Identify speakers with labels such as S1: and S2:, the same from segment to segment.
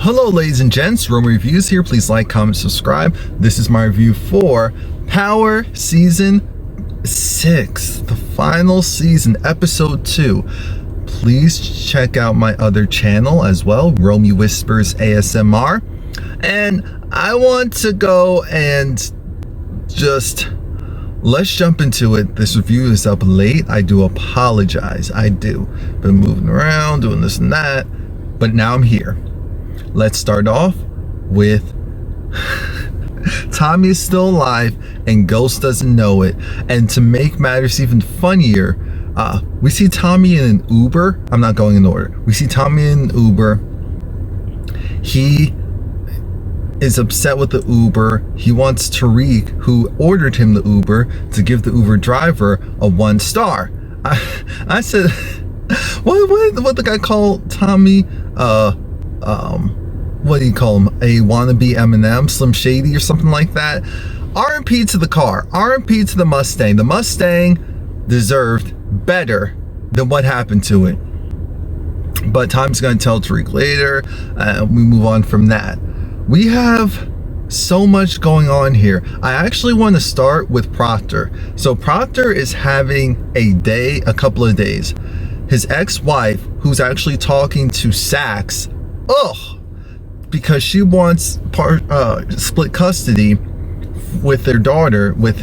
S1: Hello ladies and gents, Romie Reviews here. Please like, comment, subscribe. This is my review for Power Season 6, the final season, episode 2. Please check out my other channel as well, Romie Whispers ASMR. And I want to go and let's jump into it. This review is up late. I do apologize. I do. Been moving around, doing this and that, but now I'm here. Let's start off with Tommy is still alive and Ghost doesn't know it. And to make matters even funnier, we see Tommy in an Uber. I'm not going in order. We see Tommy in an Uber. He is upset with the Uber. He wants Tariq, who ordered him the Uber, to give the Uber driver a 1 star. I said, what the guy called Tommy? What do you call him? A wannabe Eminem, Slim Shady or something like that. R.I.P. to the car. R.I.P. to the Mustang. The Mustang deserved better than what happened to it. But Tommy's going to tell Tariq later. We move on from that. We have so much going on here. I actually want to start with Proctor. So Proctor is having a couple of days. His ex-wife, who's actually talking to Sax, because she wants split custody with their daughter, with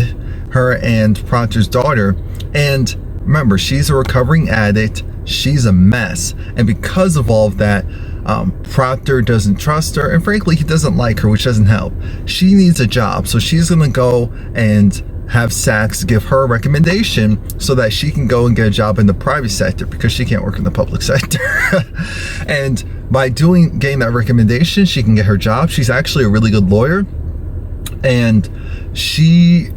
S1: her and Proctor's daughter. And remember, she's a recovering addict. She's a mess. And because of all of that, Proctor doesn't trust her. And frankly, he doesn't like her, which doesn't help. She needs a job. So she's going to go and have Sax give her a recommendation so that she can go and get a job in the private sector because she can't work in the public sector. And by getting that recommendation, she can get her job. She's actually a really good lawyer, and she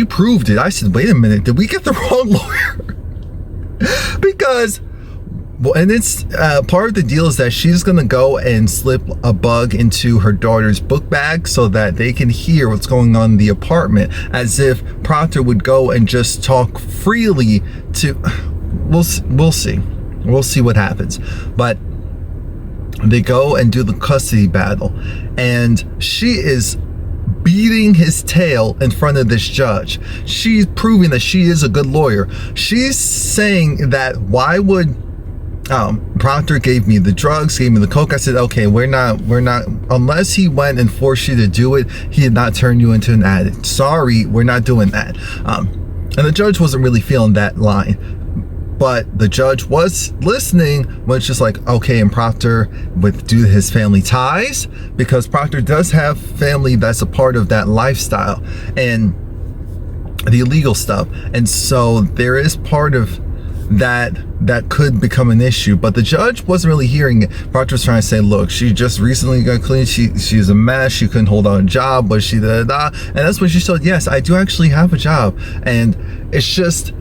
S1: proved it. I said, wait a minute, did we get the wrong lawyer? Because, well, and it's part of the deal is that she's gonna go and slip a bug into her daughter's book bag so that they can hear what's going on in the apartment, as if Proctor would go and just talk freely to. We'll see what happens. But they go and do the custody battle, and she is beating his tail in front of this judge. She's proving that she is a good lawyer. She's saying that why would Proctor gave me the drugs, gave me the coke. I said, okay, we're not, unless he went and forced you to do it, he did not turn you into an addict. Sorry, we're not doing that. And the judge wasn't really feeling that line. But the judge was listening when it's just like, okay, and Proctor, due to his family ties, because Proctor does have family that's a part of that lifestyle and the illegal stuff. And so there is part of that could become an issue, but the judge wasn't really hearing it. Proctor was trying to say, look, she just recently got clean. She's a mess. She couldn't hold on a job, but she and that's when she said, yes, I do actually have a job. And it's just,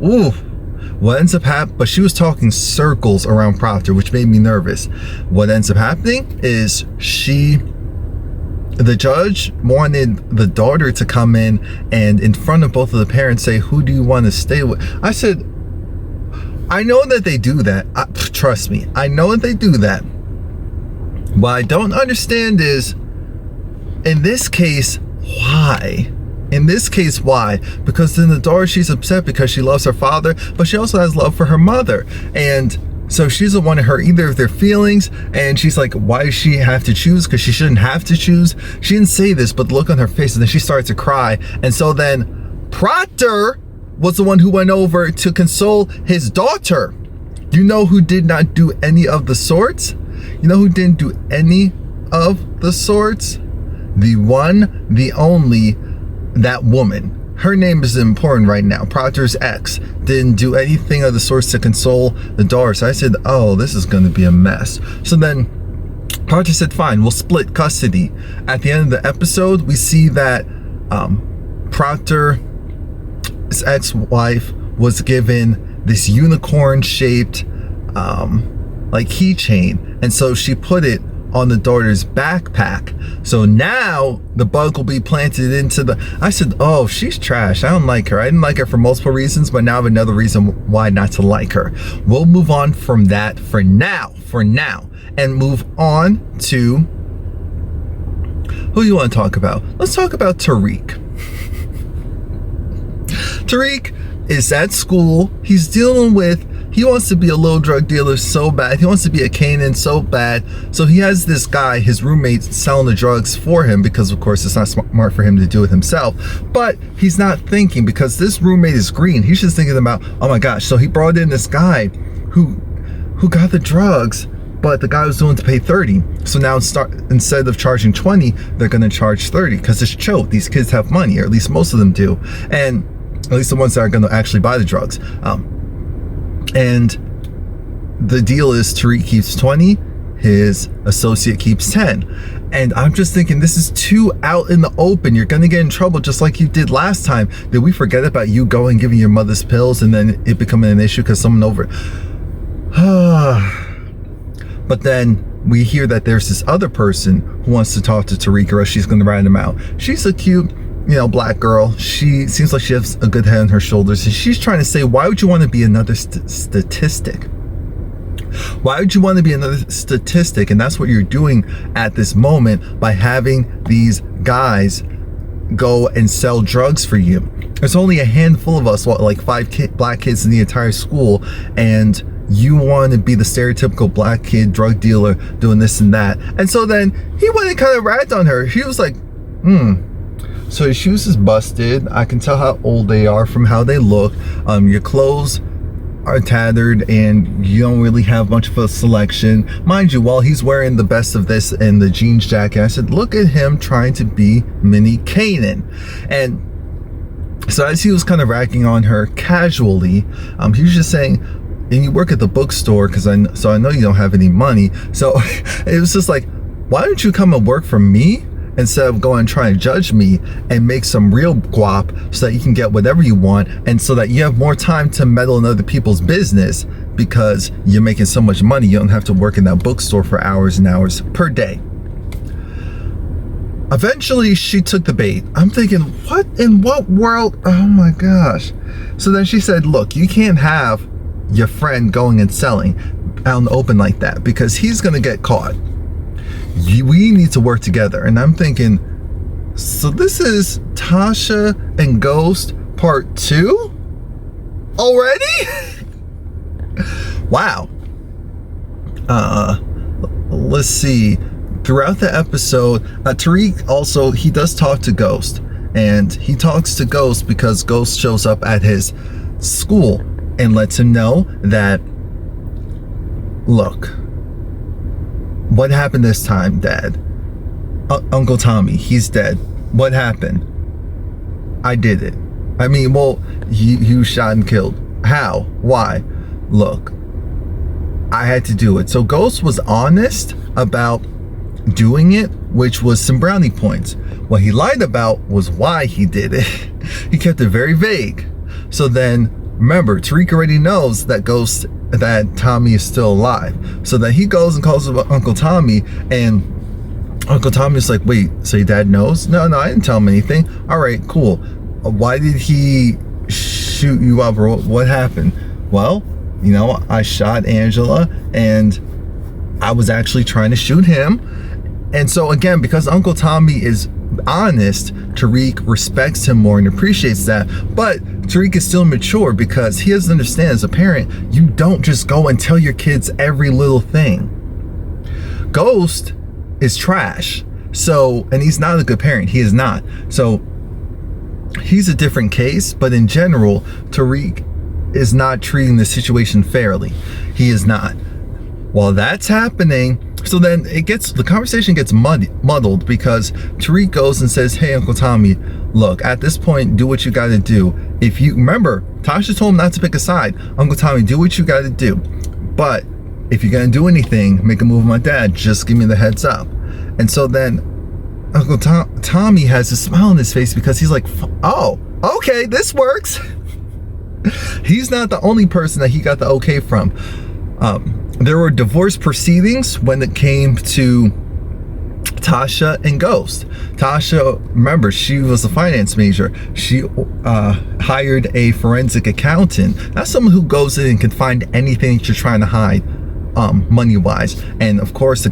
S1: what ends up happening, but she was talking circles around Proctor, which made me nervous. What ends up happening is the judge wanted the daughter to come in and in front of both of the parents say, who do you want to stay with? I said, I know that they do that. Trust me, I know that they do that. What I don't understand is, in this case, why? In this case, why? Because then the daughter, she's upset because she loves her father, but she also has love for her mother. And so she doesn't want to hurt either of their feelings. And she's like, why does she have to choose? Because she shouldn't have to choose. She didn't say this, but the look on her face, and then she started to cry. And so then Proctor was the one who went over to console his daughter. You know who did not do any of the sorts? You know who didn't do any of the sorts? The one, the only, that woman. Her name is important right now. Proctor's ex didn't do anything of the sorts to console the daughter. So I said, oh, this is going to be a mess. So then Proctor said, fine, we'll split custody. At the end of the episode, we see that Proctor's ex-wife was given this unicorn-shaped like keychain, and so she put it on the daughter's backpack. So now the bug will be planted into the... I said, oh, she's trash. I don't like her. I didn't like her for multiple reasons, but now I have another reason why not to like her. We'll move on from that for now, and move on to... Who you want to talk about? Let's talk about Tariq. Tariq is at school. He's dealing with... He wants to be a little drug dealer so bad. He wants to be a Canaan so bad. So he has this guy, his roommate, selling the drugs for him because, of course, it's not smart for him to do it himself. But he's not thinking because this roommate is green. He's just thinking about, oh my gosh. So he brought in this guy who got the drugs, but the guy was willing to pay 30. So now instead of charging 20, they're going to charge 30 because it's choke. These kids have money, or at least most of them do. And at least the ones that are going to actually buy the drugs. And the deal is Tariq keeps 20, his associate keeps 10. And I'm just thinking, this is too out in the open. You're going to get in trouble just like you did last time. Did we forget about you going giving your mother's pills and then it becoming an issue because someone over... But then we hear that there's this other person who wants to talk to Tariq, or she's going to rat him out. She's a cute, black girl. She seems like she has a good head on her shoulders. And she's trying to say, why would you want to be another statistic? Why would you want to be another statistic? And that's what you're doing at this moment by having these guys go and sell drugs for you. There's only a handful of us, like 5 black kids in the entire school, and you want to be the stereotypical black kid drug dealer doing this and that. And so then he went and kind of ragged on her. He was like, So your shoes is busted. I can tell how old they are from how they look. Your clothes are tattered and you don't really have much of a selection. Mind you, while he's wearing the best of this and the jeans jacket, I said, look at him trying to be mini Kanan. And so as he was kind of ragging on her casually, he was just saying, and you work at the bookstore, so I know you don't have any money. So it was just like, why don't you come and work for me instead of going and trying to judge me and make some real guap so that you can get whatever you want and so that you have more time to meddle in other people's business because you're making so much money. You don't have to work in that bookstore for hours and hours per day. Eventually, she took the bait. I'm thinking, what in what world? Oh my gosh. So then she said, look, you can't have your friend going and selling out in the open like that because he's going to get caught. We need to work together. And I'm thinking, so this is Tasha and Ghost part 2 already? Wow. Let's see. Throughout the episode, Tariq also, he does talk to Ghost, and he talks to Ghost because Ghost shows up at his school and lets him know that, look, what happened this time, Dad? Uncle Tommy, he's dead. What happened? I did it. I mean, well, you shot and killed. How? Why? Look, I had to do it. So Ghost was honest about doing it, which was some brownie points. What he lied about was why he did it. He kept it very vague. So then, remember, Tariq already knows that Tommy is still alive. So then he goes and calls Uncle Tommy, and Uncle Tommy's like, wait, so your dad knows? No, I didn't tell him anything. All right, cool. Why did he shoot you up? What happened? Well, I shot Angela, and I was actually trying to shoot him. And so again, because Uncle Tommy is honest, Tariq respects him more and appreciates that. But Tariq is still mature because he doesn't understand, as a parent, you don't just go and tell your kids every little thing. Ghost is trash. So, and he's not a good parent. He is not. So he's a different case, but in general, Tariq is not treating the situation fairly. He is not. While that's happening, so then the conversation gets muddled because Tariq goes and says, hey, Uncle Tommy, look, at this point, do what you got to do. If you remember, Tasha told him not to pick a side. Uncle Tommy, do what you got to do. But if you're going to do anything, make a move with my dad, just give me the heads up. And so then Uncle Tommy has a smile on his face because he's like, oh, okay, this works. He's not the only person that he got the okay from. There were divorce proceedings when it came to Tasha and Ghost. Tasha, remember, she was a finance major. She hired a forensic accountant. That's someone who goes in and can find anything that you're trying to hide, money-wise. And of course, the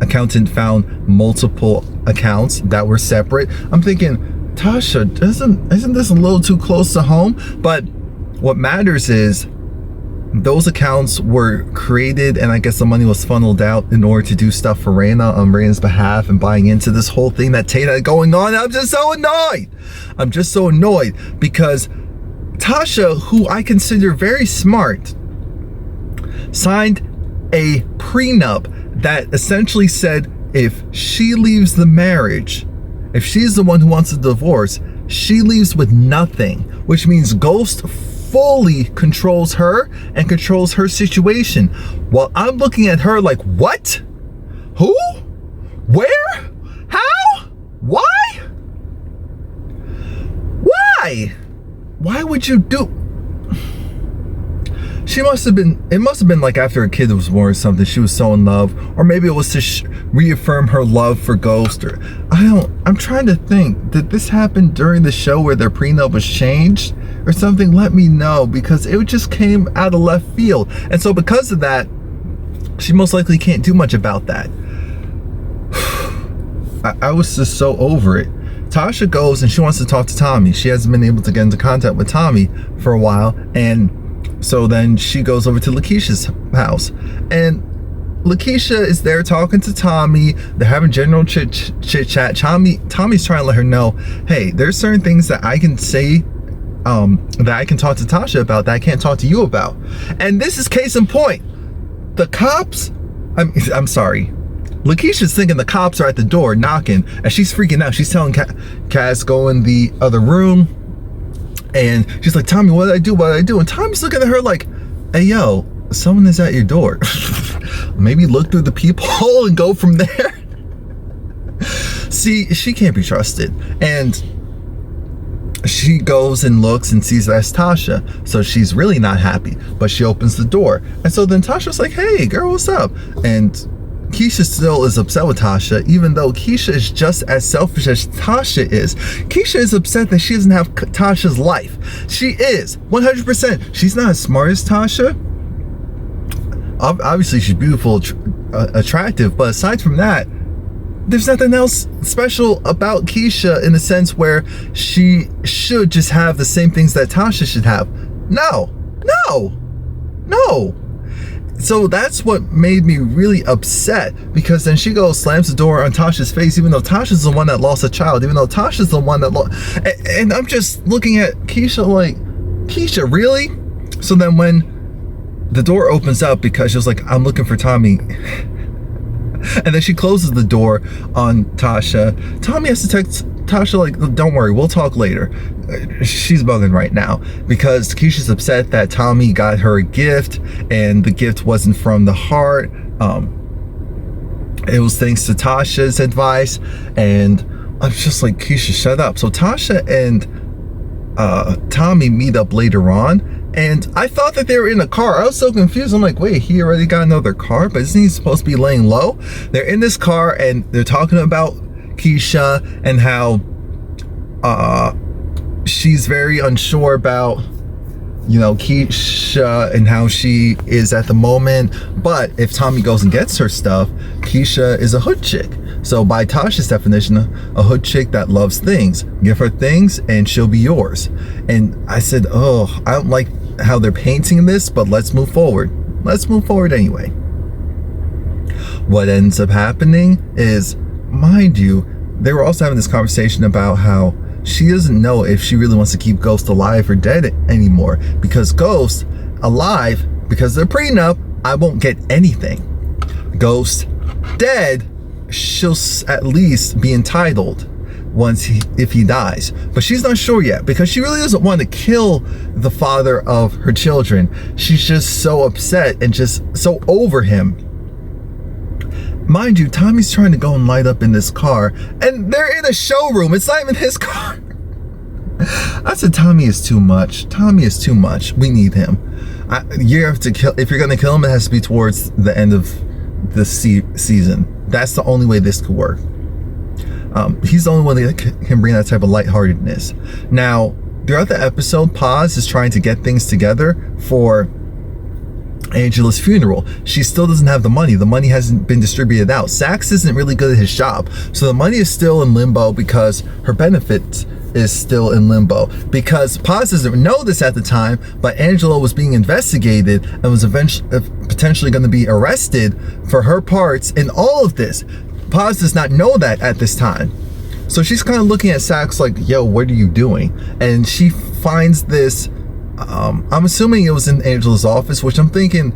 S1: accountant found multiple accounts that were separate. I'm thinking, Tasha, isn't this a little too close to home? But what matters is those accounts were created, and I guess the money was funneled out in order to do stuff for Raina on Raina's behalf and buying into this whole thing that Tate had going on. I'm just so annoyed because Tasha, who I consider very smart, signed a prenup that essentially said if she leaves the marriage, if she's the one who wants a divorce, she leaves with nothing, which means Ghost fully controls her and controls her situation. While I'm looking at her like, what? Who? Where? How? Why? Why would you do? It must have been like after a kid was born or something. She was so in love, or maybe it was to reaffirm her love for Ghost, or I'm trying to think, did this happen during the show where their prenup was changed or something? Let me know, because it just came out of left field. And so because of that, she most likely can't do much about that. I was just so over it. Tasha goes and she wants to talk to Tommy. She hasn't been able to get into contact with Tommy for a while, and so then she goes over to Lakeisha's house, and Lakeisha is there talking to Tommy. They're having general chit chat. Tommy's trying to let her know, hey, there's certain things that I can say, that I can talk to Tasha about that I can't talk to you about. And this is case in point. The cops, I'm sorry, Lakeisha's thinking the cops are at the door knocking, and she's freaking out. She's telling Cass, go in the other room. And she's like, Tommy, what did I do? And Tommy's looking at her like, hey, yo, someone is at your door. Maybe look through the peephole and go from there. See, she can't be trusted. And she goes and looks and sees that's Tasha. So she's really not happy, but she opens the door. And so then Tasha's like, hey, girl, what's up? And Keisha still is upset with Tasha, even though Keisha is just as selfish as Tasha is. Keisha is upset that she doesn't have Tasha's life. She is, 100%. She's not as smart as Tasha. Obviously, she's beautiful, attractive, but aside from that, there's nothing else special about Keisha in the sense where she should just have the same things that Tasha should have. No. So that's what made me really upset, because then she goes, slams the door on Tasha's face, even though Tasha's the one that lost a child, even though Tasha's the one that lost. And I'm just looking at Keisha like, Keisha, really? So then when the door opens up, because she was like, I'm looking for Tommy. And then she closes the door on Tasha. Tommy has to text Tasha like, don't worry, we'll talk later. She's bugging right now because Keisha's upset that Tommy got her a gift, and the gift wasn't from the heart. It was thanks to Tasha's advice, and I'm just like, Keisha, shut up. So Tasha and Tommy meet up later on, and I thought that they were in a car. I was so confused. I'm like, wait, he already got another car, but isn't he supposed to be laying low? They're in this car and they're talking about Keisha and how she's very unsure about, you know, Keisha and how she is at the moment. But if Tommy goes and gets her stuff, Keisha is a hood chick. So by Tasha's definition, a hood chick that loves things. Give her things and she'll be yours. And I said, oh, I don't like how they're painting this, but let's move forward. Let's move forward anyway. What ends up happening is, mind you, they were also having this conversation about how she doesn't know if she really wants to keep Ghost alive or dead anymore, because Ghost alive, because of the prenup, I won't get anything. Ghost dead, she'll at least be entitled if he dies. But she's not sure yet, because she really doesn't want to kill the father of her children. She's just so upset and just so over him. Mind you, Tommy's trying to go and light up in this car, and they're in a showroom. It's not even his car. I said, Tommy is too much. Tommy is too much. We need him. You have to kill. If you're going to kill him, it has to be towards the end of the season. That's the only way this could work. He's the only one that can bring that type of lightheartedness. Now, throughout the episode, Paz is trying to get things together for Angela's funeral. She still doesn't have the money. The money hasn't been distributed out. Sax isn't really good at his job, so the money is still in limbo because her benefits is still in limbo. Because Paz doesn't know this at the time, but Angela was being investigated and was eventually potentially going to be arrested for her parts in all of this. Paz does not know that at this time. So she's kind of looking at Sax like, yo, what are you doing? And she finds this, I'm assuming it was in Angela's office, which I'm thinking,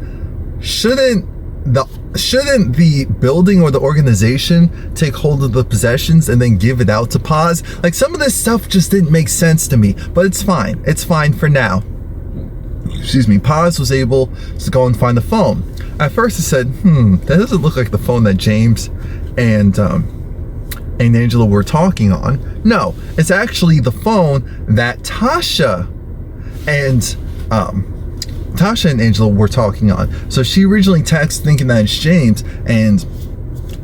S1: shouldn't the building or the organization take hold of the possessions and then give it out to Paz? Like, some of this stuff just didn't make sense to me, but it's fine. It's fine for now. Excuse me. Paz was able to go and find the phone. At first I said, that doesn't look like the phone that James and Angela were talking on. No, it's actually the phone that Tasha and Angela were talking on. So she originally texted thinking that it's James and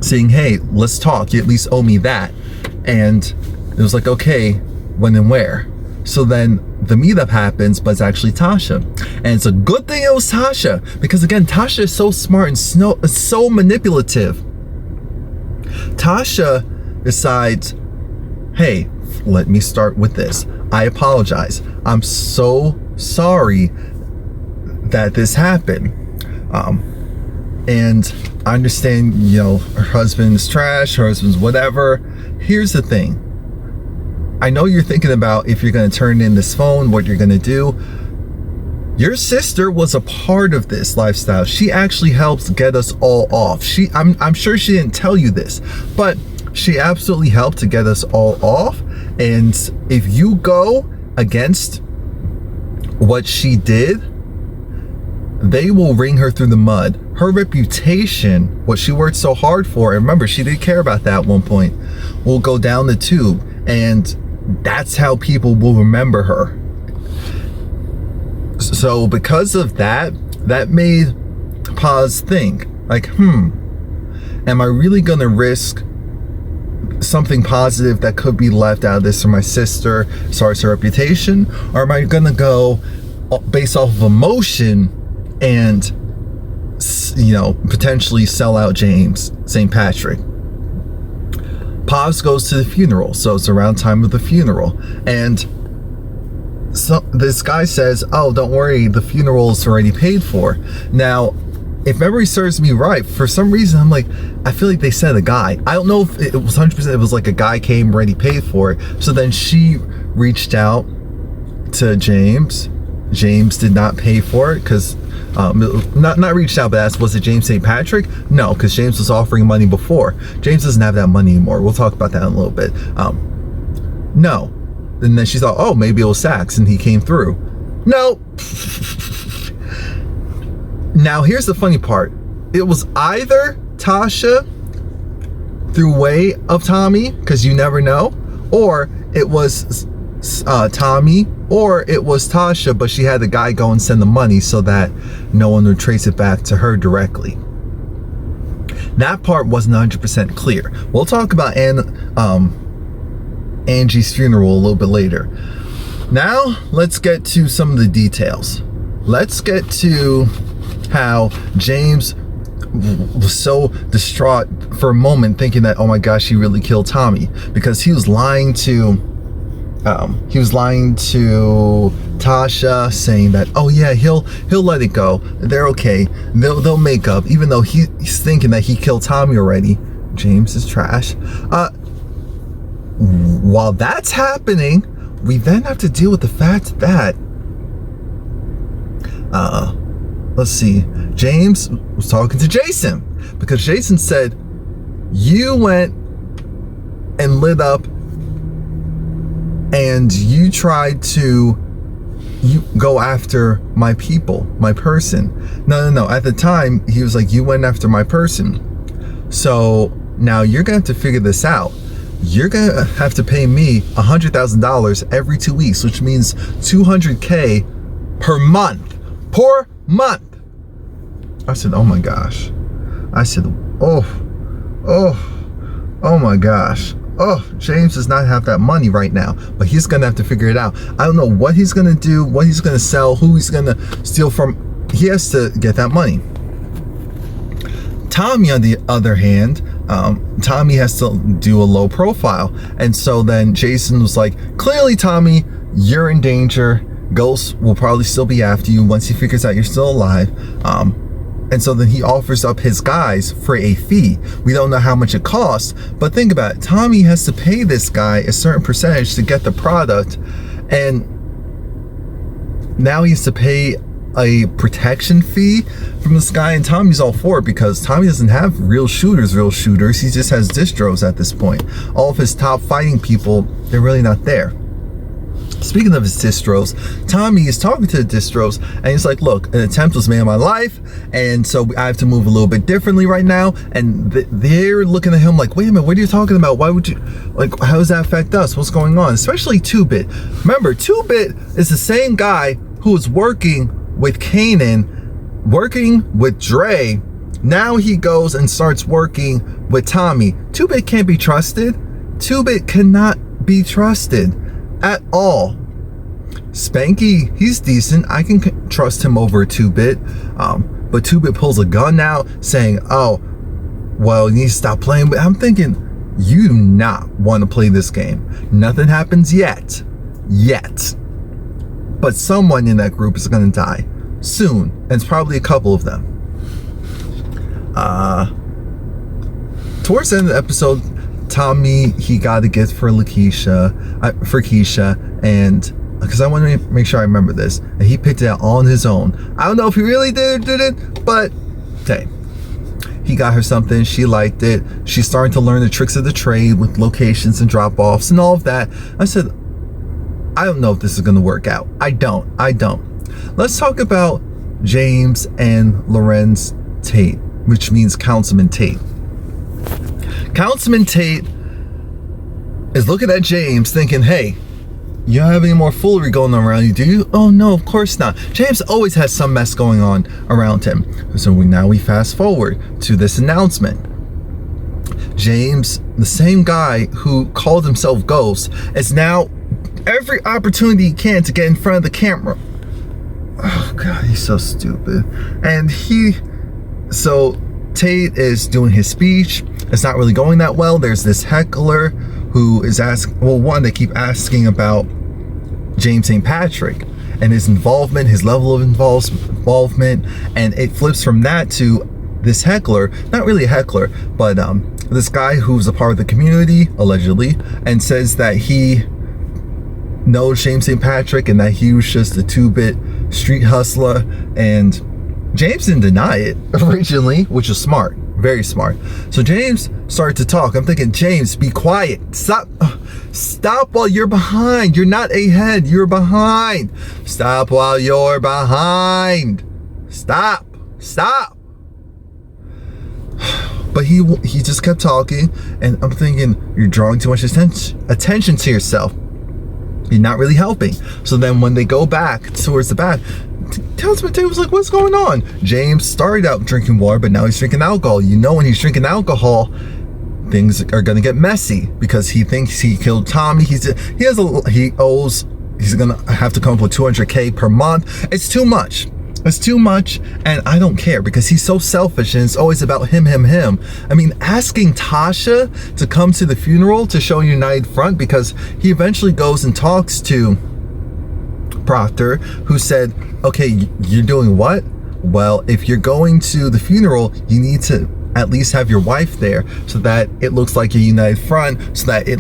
S1: saying, hey, let's talk. You at least owe me that. And it was like, okay, when and where? So then the meetup happens, but it's actually Tasha. And it's a good thing it was Tasha, because again, Tasha is so smart and so manipulative. Tasha decides, hey, let me start with this. I apologize. I'm so sorry that this happened. And I understand, her husband's trash, her husband's whatever. Here's the thing. I know you're thinking about if you're going to turn in this phone, what you're going to do. Your sister was a part of this lifestyle. She actually helped get us all off. I'm sure she didn't tell you this, but she absolutely helped to get us all off. And if you go against what she did, they will wring her through the mud. Her reputation, what she worked so hard for, and remember, she did care about that at one point, will go down the tube. And that's how people will remember her. So because of that, that made Paz think, like, am I really gonna risk something positive that could be left out of this for my sister as far as her reputation? Or am I gonna go based off of emotion and, potentially sell out James St. Patrick? Paz goes to the funeral, so it's around time of the funeral, and so this guy says, oh, don't worry, the funeral's already paid for. Now, if memory serves me right, for some reason I'm like, I feel like they said a guy. I don't know if it was 100%, it was like a guy came already paid for it. So then she reached out to James. James did not pay for it because not reached out, but asked, was it James St. Patrick? No, because James was offering money before. James doesn't have that money anymore. We'll talk about that in a little bit. No. And then she thought, oh, maybe it was Sax, and he came through. No. Now, here's the funny part. It was either Tasha through way of Tommy, because you never know, or it was Tommy, or it was Tasha, but she had the guy go and send the money so that no one would trace it back to her directly. That part wasn't 100% clear. We'll talk about Angie's funeral a little bit later. Now, let's get to some of the details. Let's get to how James was so distraught for a moment, thinking that, oh my gosh, he really killed Tommy, because he was lying to Tasha, saying that, oh yeah, he'll let it go. They're okay. They'll make up, even though he's thinking that he killed Tommy already. James is trash. While that's happening, we then have to deal with the fact that, let's see, James was talking to Jason, because Jason said, you went and lit up and you tried to go after my people, my person. No. At the time, he was like, you went after my person. So now you're going to have to figure this out. You're going to have to pay me $100,000 every 2 weeks, which means $200K per month. Per month. I said, oh my gosh. I said, oh my gosh. oh, James does not have that money right now, but he's gonna have to figure it out. I don't know what he's gonna do, what he's gonna sell, who he's gonna steal from. He has to get that money. Tommy, on the other hand, Tommy has to do a low profile. And so then Jason was like, clearly, Tommy, you're in danger. Ghost will probably still be after you once he figures out you're still alive. And so then he offers up his guys for a fee. We don't know how much it costs, but think about it. Tommy has to pay this guy a certain percentage to get the product. And now he has to pay a protection fee from this guy, and Tommy's all for it because Tommy doesn't have real shooters. He just has distros at this point. All of his top fighting people, they're really not there. Speaking of his distros, Tommy is talking to the distros and he's like, look, an attempt was made on my life, and so I have to move a little bit differently right now. And they're looking at him like, wait a minute, what are you talking about? Why would you, like, how does that affect us? What's going on? Especially 2-Bit. Remember, 2-Bit is the same guy who was working with Kanan, working with Dre. Now he goes and starts working with Tommy. 2-Bit can't be trusted. 2-Bit cannot be trusted at all. Spanky, he's decent. I can trust him over 2-Bit. But 2-Bit pulls a gun out saying, oh, well, you need to stop playing. But I'm thinking, you do not want to play this game. Nothing happens yet. But someone in that group is going to die soon. And it's probably a couple of them. Towards the end of the episode, Tommy, he got a gift for Keisha, and because I want to make sure I remember this, and he picked it out on his own. I don't know if he really did it, but hey, he got her something. She liked it. She's starting to learn the tricks of the trade with locations and drop-offs and all of that. I said, I don't know if this is going to work out. I don't. Let's talk about James and Lorenz Tate, which means Councilman Tate. Councilman Tate is looking at James thinking, hey, you don't have any more foolery going on around you, do you? Oh no, of course not. James always has some mess going on around him. So now we fast forward to this announcement. James, the same guy who called himself Ghost, is now every opportunity he can to get in front of the camera. Oh God, he's so stupid. And so Tate is doing his speech. It's not really going that well. There's this heckler who is asking, well, one, they keep asking about James St. Patrick and his involvement, his level of involvement, and it flips from that to this heckler, not really a heckler, but this guy who's a part of the community, allegedly, and says that he knows James St. Patrick and that he was just a 2-Bit street hustler, and James didn't deny it originally, which is smart. Very smart. So James started to talk. I'm thinking, James, be quiet. Stop while you're behind. You're not ahead. You're behind. Stop while you're behind. Stop. But he just kept talking, and I'm thinking, you're drawing too much attention to yourself. You're not really helping. So then when they go back towards the back, Councilman Tate was like, what's going on? James started out drinking water, but now he's drinking alcohol. You know, when he's drinking alcohol, things are going to get messy because he thinks he killed Tommy. He's going to have to come up with $200K per month. It's too much. And I don't care because he's so selfish and it's always about him. I mean, asking Tasha to come to the funeral to show United Front, because he eventually goes and talks to Proctor, who said, okay, you're doing what? Well, if you're going to the funeral, you need to at least have your wife there so that it looks like a United Front, so that it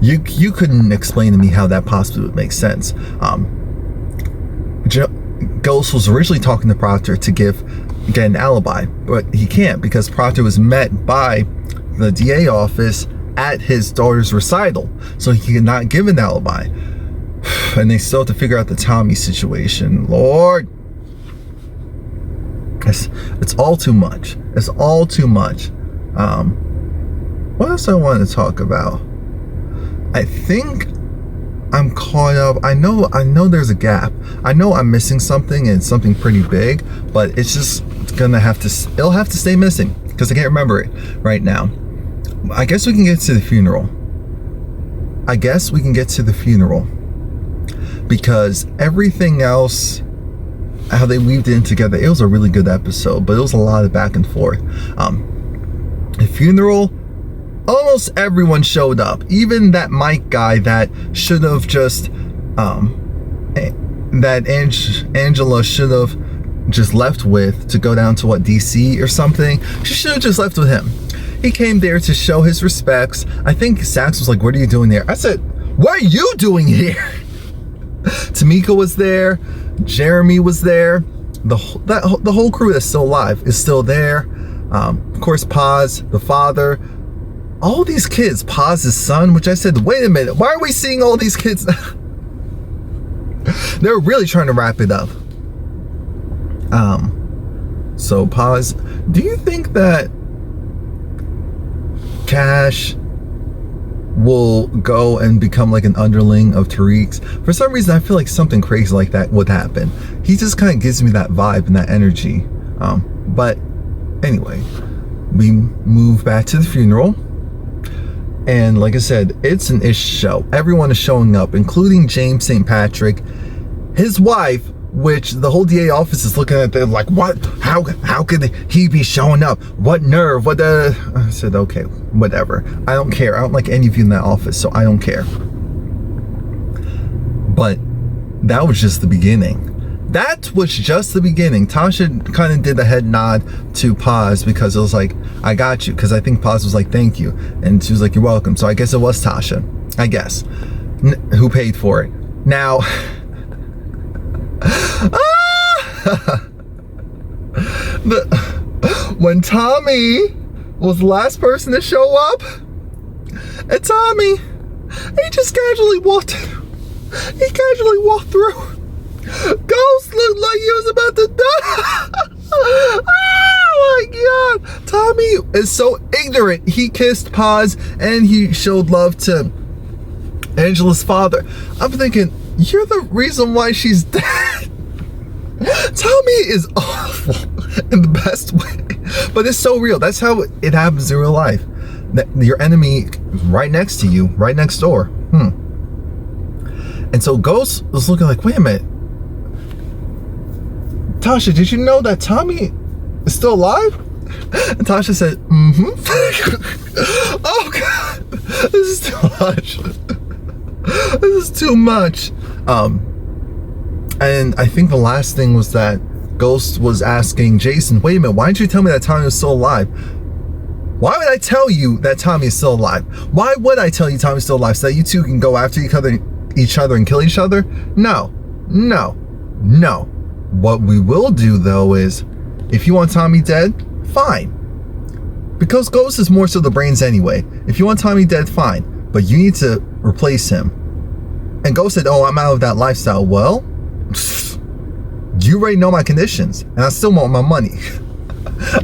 S1: you couldn't explain to me how that possibly would make sense. Ghost was originally talking to Proctor to get an alibi, but he can't because Proctor was met by the DA office at his daughter's recital, so he could not give an alibi. And they still have to figure out the Tommy situation. Lord, it's all too much. What else I want to talk about? I think I'm caught up. I know there's a gap. I know I'm missing something, and it's something pretty big, but it'll have to stay missing because I can't remember it right now. I guess we can get to the funeral. Because everything else, how they weaved it in together, it was a really good episode, but it was a lot of back and forth. The funeral, almost everyone showed up. Even that Mike guy that should have just, Angela should have just left with to go down to DC or something. She should have just left with him. He came there to show his respects. I think Sax was like, "What are you doing there?" I said, "What are you doing here?" Tamika was there. Jeremy was there. The whole crew that's still alive is still there. Of course, Paz, the father. All these kids. Paz's son, which I said, wait a minute. Why are we seeing all these kids? They're really trying to wrap it up. So Paz, do you think that Cash will go and become like an underling of Tariq's? For some reason, I feel like something crazy like that would happen. He just kind of gives me that vibe and that energy. But anyway, we move back to the funeral. And like I said, it's an ish show. Everyone is showing up, including James St. Patrick, his wife, which the whole DA office is looking at them like, what? How could he be showing up? What nerve? What the? I said, okay, whatever. I don't care. I don't like any of you in that office, so I don't care. But that was just the beginning. Tasha kind of did a head nod to Paz because it was like, I got you. Because I think Paz was like, thank you. And she was like, you're welcome. So I guess it was Tasha, I guess, who paid for it. Now, when Tommy was the last person to show up, and Tommy, he just casually walked through. Ghost looked like he was about to die. Oh my God. Tommy is so ignorant. He kissed Paz and he showed love to Angela's father. I'm thinking, you're the reason why she's dead. Tommy is awful in the best way. But it's so real. That's how it happens in real life. Your enemy right next to you, right next door. And so Ghost was looking like, wait a minute. Tasha, did you know that Tommy is still alive? And Tasha said, Oh God, this is too much. This is too much. And I think the last thing was that Ghost was asking Jason, wait a minute, why didn't you tell me that Tommy was still alive? Why would I tell you that Tommy is still alive? Why would I tell you Tommy's still alive so that you two can go after each other and kill each other? No. What we will do though is, if you want Tommy dead, fine. Because Ghost is more so the brains anyway. If you want Tommy dead, fine. But you need to replace him. And Ghost said, oh, I'm out of that lifestyle. Well, you already know my conditions, and I still want my money.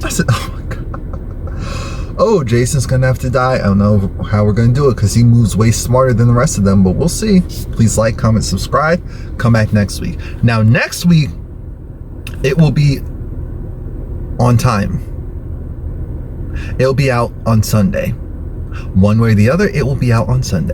S1: I said, oh my God. Oh, Jason's gonna have to die. I don't know how we're gonna do it because he moves way smarter than the rest of them, but we'll see. Please like, comment, subscribe. Come back next week. Now, next week, it will be on time. It'll be out on Sunday. One way or the other, it will be out on Sunday.